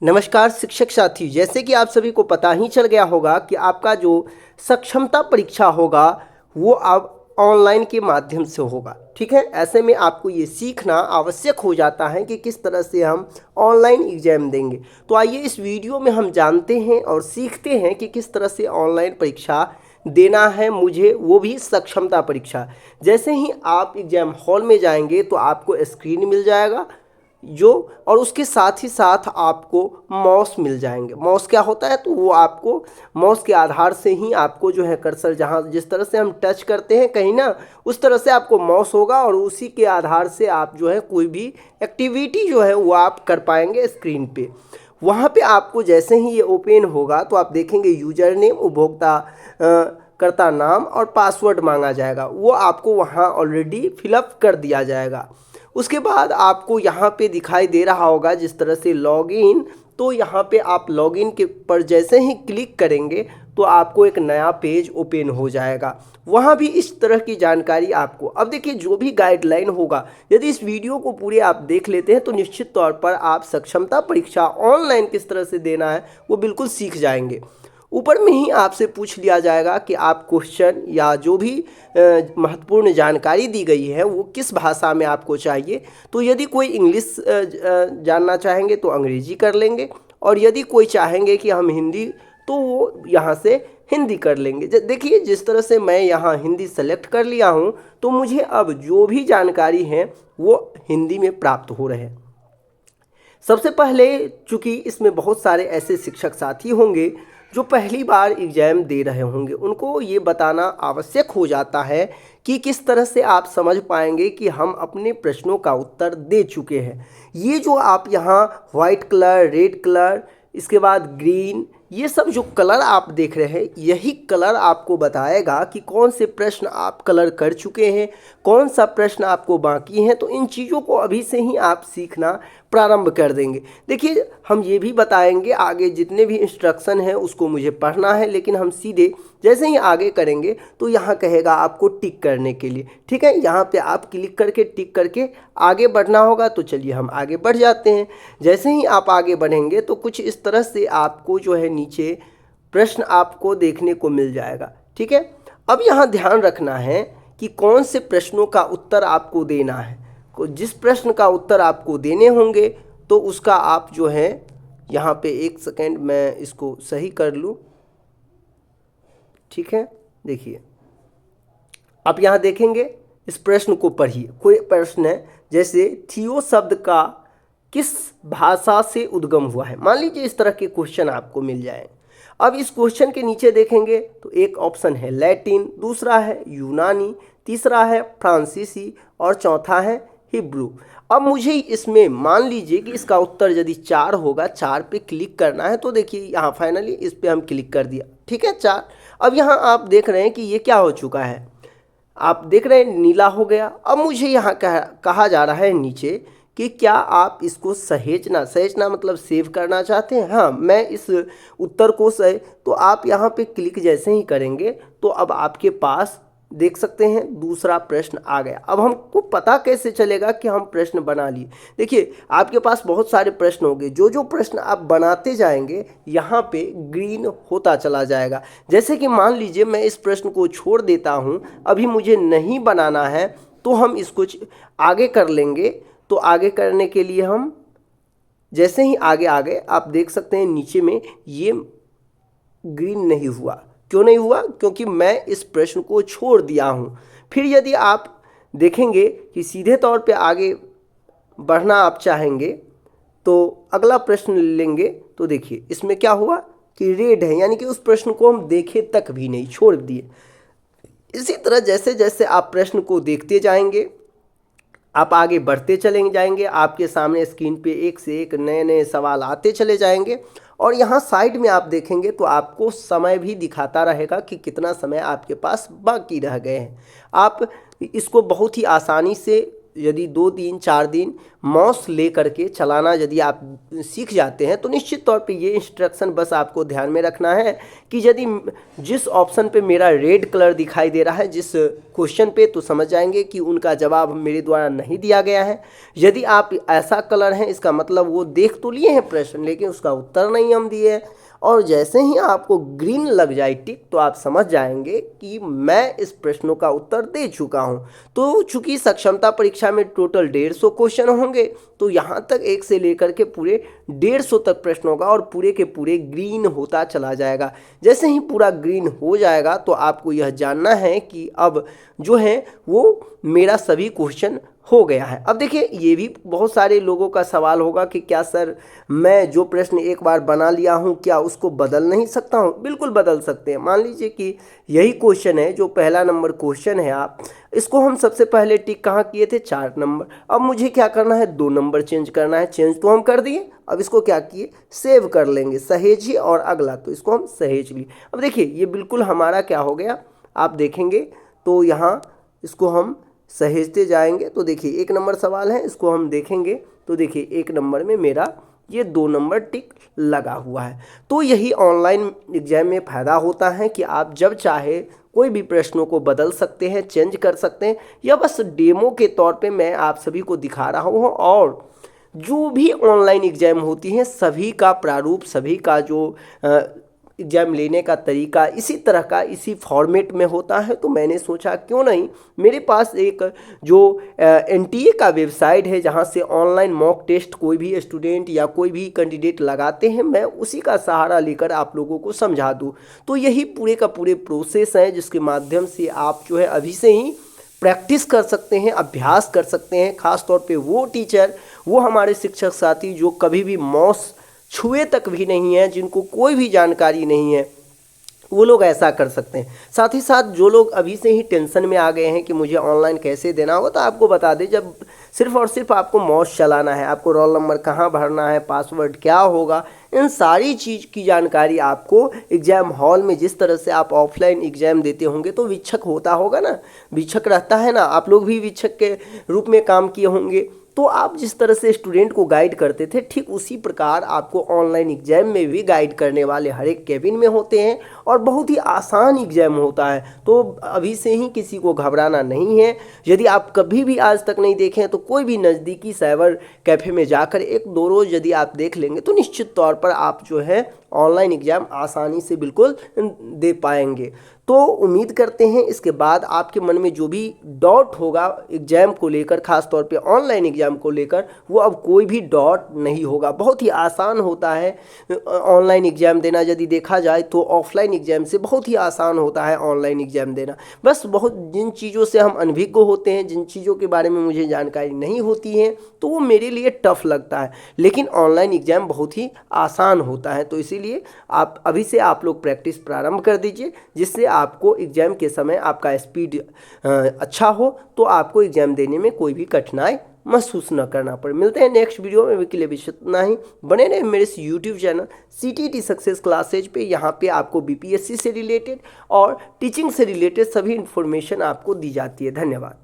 नमस्कार शिक्षक साथी, जैसे कि आप सभी को पता ही चल गया होगा कि आपका जो सक्षमता परीक्षा होगा वो अब ऑनलाइन के माध्यम से होगा। ठीक है, ऐसे में आपको ये सीखना आवश्यक हो जाता है कि किस तरह से हम ऑनलाइन एग्जाम देंगे। तो आइए इस वीडियो में हम जानते हैं और सीखते हैं कि किस तरह से ऑनलाइन परीक्षा देना है मुझे, वो भी सक्षमता परीक्षा। जैसे ही आप एग्जाम हॉल में जाएंगे तो आपको स्क्रीन मिल जाएगा जो, और उसके साथ ही साथ आपको माउस मिल जाएंगे। माउस क्या होता है, तो वो आपको माउस के आधार से ही आपको जो है कर्सर जहाँ जिस तरह से हम टच करते हैं कहीं ना, उस तरह से आपको माउस होगा और उसी के आधार से आप जो है कोई भी एक्टिविटी जो है वो आप कर पाएंगे स्क्रीन पे। वहाँ पे आपको जैसे ही ये ओपन होगा तो आप देखेंगे यूजर नेम, उपभोक्ता करता नाम और पासवर्ड मांगा जाएगा, वो आपको वहाँ ऑलरेडी फिलअप कर दिया जाएगा। उसके बाद आपको यहाँ पे दिखाई दे रहा होगा जिस तरह से लॉगिन, तो यहाँ पे आप लॉगिन के पर जैसे ही क्लिक करेंगे तो आपको एक नया पेज ओपन हो जाएगा। वहाँ भी इस तरह की जानकारी आपको, अब देखिए जो भी गाइडलाइन होगा, यदि इस वीडियो को पूरे आप देख लेते हैं तो निश्चित तौर पर आप सक्षमता परीक्षा ऑनलाइन किस तरह से देना है वो बिल्कुल सीख जाएंगे। ऊपर में ही आपसे पूछ लिया जाएगा कि आप क्वेश्चन या जो भी महत्वपूर्ण जानकारी दी गई है वो किस भाषा में आपको चाहिए। तो यदि कोई इंग्लिश जानना चाहेंगे तो अंग्रेजी कर लेंगे, और यदि कोई चाहेंगे कि हम हिंदी, तो वो यहाँ से हिंदी कर लेंगे। देखिए जिस तरह से मैं यहाँ हिंदी सेलेक्ट कर लिया हूँ तो मुझे अब जो भी जानकारी है वो हिंदी में प्राप्त हो रहे हैं। सबसे पहले, चूँकि इसमें बहुत सारे ऐसे शिक्षक साथी होंगे जो पहली बार एग्ज़ाम दे रहे होंगे, उनको ये बताना आवश्यक हो जाता है कि किस तरह से आप समझ पाएंगे कि हम अपने प्रश्नों का उत्तर दे चुके हैं। ये जो आप यहाँ वाइट कलर, रेड कलर, इसके बाद ग्रीन, ये सब जो कलर आप देख रहे हैं, यही कलर आपको बताएगा कि कौन से प्रश्न आप कलर कर चुके हैं, कौन सा प्रश्न आपको बाकी है। तो इन चीज़ों को अभी से ही आप सीखना प्रारंभ कर देंगे। देखिए हम ये भी बताएंगे आगे जितने भी इंस्ट्रक्शन हैं उसको मुझे पढ़ना है, लेकिन हम सीधे जैसे ही आगे करेंगे तो यहाँ कहेगा आपको टिक करने के लिए। ठीक है, यहाँ पे आप क्लिक करके टिक करके आगे बढ़ना होगा। तो चलिए हम आगे बढ़ जाते हैं। जैसे ही आप आगे बढ़ेंगे तो कुछ इस तरह से आपको जो है नीचे प्रश्न आपको देखने को मिल जाएगा। ठीक है, अब यहाँ ध्यान रखना है कि कौन से प्रश्नों का उत्तर आपको देना है। जिस प्रश्न का उत्तर आपको देने होंगे तो उसका आप जो है यहाँ पे, एक सेकेंड मैं इसको सही कर लूँ। ठीक है, देखिए आप यहाँ देखेंगे, इस प्रश्न को पढ़िए। कोई प्रश्न है जैसे थियो शब्द का किस भाषा से उद्गम हुआ है, मान लीजिए इस तरह के क्वेश्चन आपको मिल जाए। अब इस क्वेश्चन के नीचे देखेंगे तो एक ऑप्शन है लैटिन, दूसरा है यूनानी, तीसरा है फ्रांसीसी और चौथा है हिब्रू। अब मुझे इसमें मान लीजिए कि इसका उत्तर यदि 4 होगा, 4 पे क्लिक करना है। तो देखिए यहाँ फाइनली इस पे हम क्लिक कर दिया। ठीक है, 4। अब यहाँ आप देख रहे हैं कि ये क्या हो चुका है, आप देख रहे हैं नीला हो गया। अब मुझे यहाँ कहा जा रहा है नीचे कि क्या आप इसको सहेजना मतलब सेव करना चाहते हैं। हाँ, मैं इस उत्तर को तो आप यहाँ पे क्लिक जैसे ही करेंगे तो अब आपके पास देख सकते हैं दूसरा प्रश्न आ गया। अब हमको पता कैसे चलेगा कि हम प्रश्न बना लिए। देखिए आपके पास बहुत सारे प्रश्न होंगे, जो जो प्रश्न आप बनाते जाएंगे यहाँ पे ग्रीन होता चला जाएगा। जैसे कि मान लीजिए मैं इस प्रश्न को छोड़ देता हूँ, अभी मुझे नहीं बनाना है, तो हम इसको आगे कर लेंगे। तो आगे करने के लिए हम जैसे ही आगे आ गए, आप देख सकते हैं नीचे में ये ग्रीन नहीं हुआ। क्यों नहीं हुआ? क्योंकि मैं इस प्रश्न को छोड़ दिया हूँ। फिर यदि आप देखेंगे कि सीधे तौर पे आगे बढ़ना आप चाहेंगे तो अगला प्रश्न लेंगे, तो देखिए इसमें क्या हुआ कि रेड है, यानी कि उस प्रश्न को हम देखे तक भी नहीं, छोड़ दिए। इसी तरह जैसे जैसे आप प्रश्न को देखते जाएंगे, आप आगे बढ़ते चले जाएंगे, आपके सामने स्क्रीन पे एक से एक नए नए सवाल आते चले जाएंगे। और यहाँ साइड में आप देखेंगे तो आपको समय भी दिखाता रहेगा कि कितना समय आपके पास बाकी रह गए हैं। आप इसको बहुत ही आसानी से यदि 2-3-4 दिन माउस ले करके चलाना यदि आप सीख जाते हैं तो निश्चित तौर पे ये इंस्ट्रक्शन बस आपको ध्यान में रखना है कि यदि जिस ऑप्शन पे मेरा रेड कलर दिखाई दे रहा है जिस क्वेश्चन पे, तो समझ जाएंगे कि उनका जवाब मेरे द्वारा नहीं दिया गया है। यदि आप ऐसा कलर है इसका मतलब वो देख तो लिए हैं प्रश्न लेकिन उसका उत्तर नहीं हम दिए हैं। और जैसे ही आपको ग्रीन लग जाए टिक तो आप समझ जाएंगे कि मैं इस प्रश्नों का उत्तर दे चुका हूं। तो चूंकि सक्षमता परीक्षा में टोटल 150 क्वेश्चन होंगे तो यहाँ तक 1 से लेकर के पूरे 150 तक प्रश्न होगा और पूरे के पूरे ग्रीन होता चला जाएगा। जैसे ही पूरा ग्रीन हो जाएगा तो आपको यह जानना है कि अब जो है वो मेरा सभी क्वेश्चन हो गया है। अब देखिए ये भी बहुत सारे लोगों का सवाल होगा कि क्या सर मैं जो प्रश्न एक बार बना लिया हूँ क्या उसको बदल नहीं सकता हूँ? बिल्कुल बदल सकते हैं। मान लीजिए कि यही क्वेश्चन है जो पहला नंबर क्वेश्चन है, आप इसको हम सबसे पहले टिक कहाँ किए थे 4 नंबर। अब मुझे क्या करना है 2 नंबर चेंज करना है। चेंज तो हम कर दिए, अब इसको क्या किए सेव कर लेंगे सहेजिए और अगला, तो इसको हम सहेज लिए। अब देखिए ये बिल्कुल हमारा क्या हो गया, आप देखेंगे तो यहाँ इसको हम सहेजते जाएंगे तो देखिए 1 नंबर सवाल है, इसको हम देखेंगे तो देखिए 1 नंबर में मेरा ये 2 नंबर टिक लगा हुआ है। तो यही ऑनलाइन एग्जाम में फ़ायदा होता है कि आप जब चाहे कोई भी प्रश्नों को बदल सकते हैं, चेंज कर सकते हैं। या बस डेमो के तौर पे मैं आप सभी को दिखा रहा हूँ और जो भी ऑनलाइन एग्जाम होती हैं सभी का प्रारूप, सभी का जो एग्जाम लेने का तरीका इसी तरह का इसी फॉर्मेट में होता है। तो मैंने सोचा क्यों नहीं, मेरे पास एक जो एनटीए का वेबसाइट है जहां से ऑनलाइन मॉक टेस्ट कोई भी स्टूडेंट या कोई भी कैंडिडेट लगाते हैं, मैं उसी का सहारा लेकर आप लोगों को समझा दूं। तो यही पूरे का पूरे प्रोसेस है जिसके माध्यम से आप जो है अभी से ही प्रैक्टिस कर सकते हैं, अभ्यास कर सकते हैं। ख़ास तौर पे वो टीचर, वो हमारे शिक्षक साथी जो कभी भी माउस छुए तक भी नहीं है, जिनको कोई भी जानकारी नहीं है, वो लोग ऐसा कर सकते हैं। साथ ही साथ जो लोग अभी से ही टेंशन में आ गए हैं कि मुझे ऑनलाइन कैसे देना होगा, तो आपको बता दें जब सिर्फ और सिर्फ आपको माउस चलाना है, आपको रोल नंबर कहाँ भरना है, पासवर्ड क्या होगा, इन सारी चीज़ की जानकारी आपको एग्जाम हॉल में जिस तरह से आप ऑफलाइन एग्जाम देते होंगे तो वीक्षक होता होगा ना, वीक्षक रहता है ना, आप लोग भी वीक्षक के रूप में काम किए होंगे। तो आप जिस तरह से स्टूडेंट को गाइड करते थे ठीक उसी प्रकार आपको ऑनलाइन एग्जाम में भी गाइड करने वाले हर एक केबिन में होते हैं और बहुत ही आसान एग्जाम होता है। तो अभी से ही किसी को घबराना नहीं है। यदि आप कभी भी आज तक नहीं देखें तो कोई भी नज़दीकी साइबर कैफ़े में जाकर 1-2 रोज़ यदि आप देख लेंगे तो निश्चित तौर पर आप जो है ऑनलाइन एग्ज़ाम आसानी से बिल्कुल दे पाएंगे। तो उम्मीद करते हैं इसके बाद आपके मन में जो भी डाउट होगा एग्ज़ाम को लेकर, ख़ास तौर पे ऑनलाइन एग्ज़ाम को लेकर, वो अब कोई भी डाउट नहीं होगा। बहुत ही आसान होता है ऑनलाइन एग्ज़ाम देना। यदि देखा जाए तो ऑफलाइन एग्ज़ाम से बहुत ही आसान होता है ऑनलाइन एग्ज़ाम देना। बस बहुत जिन चीज़ों से हम अनभिज्ञ होते हैं, जिन चीज़ों के बारे में मुझे जानकारी नहीं होती है, तो वो मेरे लिए टफ लगता है, लेकिन ऑनलाइन एग्ज़ाम बहुत ही आसान होता है। तो इसीलिए आप अभी से आप लोग प्रैक्टिस प्रारंभ कर दीजिए, जिससे आपको एग्ज़ाम के समय आपका स्पीड अच्छा हो, तो आपको एग्ज़ाम देने में कोई भी कठिनाई महसूस न करना पड़े। मिलते हैं नेक्स्ट वीडियो में, के लिए भी इतना ही। बने रहे मेरे इस YouTube channel CTET success classes पे। यहाँ पे आपको BPSC से रिलेटेड और टीचिंग से रिलेटेड सभी इन्फॉर्मेशन आपको दी जाती है। धन्यवाद।